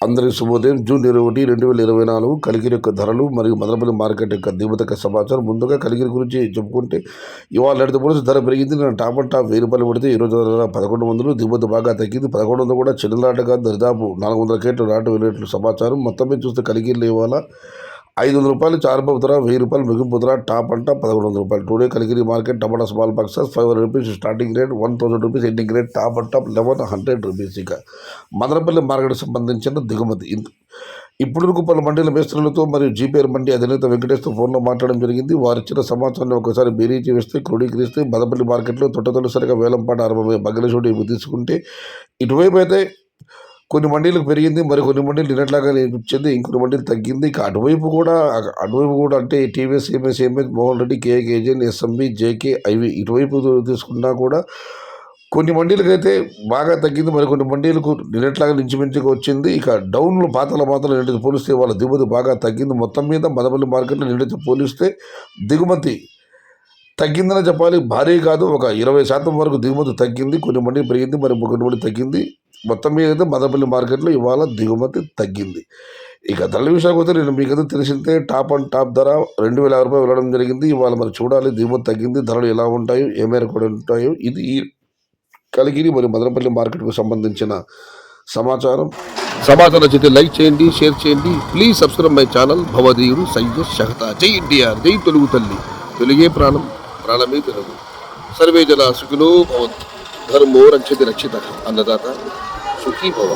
అందరికి శుభోదయం. జూన్ 21, 2024 కలిగిరి యొక్క ధరలు మరియు మదనపల్లి మార్కెట్ యొక్క దిగుమతి సమాచారం. ముందుగా కలిగిరి గురించి చెప్పుకుంటే ఇవాళ నడితే పోలీసు ధర పెరిగింది. నేను టాప్ అండ్ టాప్ 1000 రూపాయలు పడితే ఈరోజు 1100. దిగుమతి బాగా తగ్గింది. 1100 కూడా చిన్నలాటగా దరిదాపు 400 కేట్లు నాటు వెళ్ళేట్లు సమాచారం. మొత్తం మీద చూస్తే కలిగిరిలో ఇవాళ 500 రూపాయలు చారుబాబు ధర, 1000 రూపాయలు ముగింపు ధర, టాప్ అంట 1100 రూపాయలు. టుడే కలిగిరి మార్కెట్ టమాటా small boxes 500 rupees starting rate, 1000 rupees ending rate, top అంట 1100 రూపీస్. ఇక మదనపల్లి మార్కెట్ సంబంధించిన దిగుమతి ఇప్పుడు పలు మండల మేస్త్రులతో మరియు జీపీఆర్ మండి అధినేత వెంకటేష్తో ఫోన్లో మాట్లాడడం జరిగింది. వారు ఇచ్చిన సమాచారాన్ని ఒకసారి బేరీచి వేస్తే క్రోడీకరిస్తే మదనపల్లి మార్కెట్లో తొట్టతొలిసరిగా వేలంపాట ఆరంభమయ్యే బగ్గలచోటు తీసుకుంటే ఇటువైపు అయితే కొన్ని మండీలకు పెరిగింది, మరి కొన్ని మండీలు నిన్నట్లాగా ఇచ్చింది, ఇంకొన్ని మండీలు తగ్గింది. ఇక అటువైపు కూడా అంటే టీవీఎస్, ఎంఎస్, మోహన్ రెడ్డి, కేజెన్, ఎస్ఎంబి, జేకే, ఐవి ఇటువైపు తీసుకున్నా కూడా కొన్ని మండీలకు అయితే బాగా తగ్గింది, మరి కొన్ని మండీలకు నిన్నట్లాగా మించుగా వచ్చింది. ఇక డౌన్లు పాతల నిన్నటితో పోలిస్తే వాళ్ళ దిగుమతి బాగా తగ్గింది. మొత్తం మీద మదనపల్లి మార్కెట్లో నిన్నటితో పోలిస్తే దిగుమతి తగ్గిందని చెప్పాలి. భారీ కాదు, ఒక 20% వరకు దిగుమతి తగ్గింది. కొన్ని మండీ పెరిగింది, మరి కొన్ని మంది తగ్గింది. మొత్తం మీద అయితే మదనపల్లి మార్కెట్లో ఇవాళ దిగుమతి తగ్గింది. ఇక ధరల విషయానికి వస్తే నేను మీకైతే తెలిసిందే టాప్ అండ్ టాప్ ధర 2050 రూపాయలు వెళ్ళడం జరిగింది. ఇవాళ మరి చూడాలి దిగుమతి తగ్గింది, ధరలు ఎలా ఉంటాయో ఏ మేరకు ఉంటాయో. ఇది ఈ కలిగిరి మరియు మదనపల్లి మార్కెట్కు సంబంధించిన సమాచారం నచ్చితే లైక్ చేయండి, షేర్ చేయండి. Please subscribe my channel. భవదీయుడు సయ్యద్ షహతా. జై ఎన్టీఆర్, జై తెలుగు తల్లి, తెలుగే ప్రాణం, ప్రాణమే తెలుగు. సర్వే జన సుఖినో భవంతు. ధర్మో రక్షతి రక్షిత. అన్నదాత సుఖీ భవ.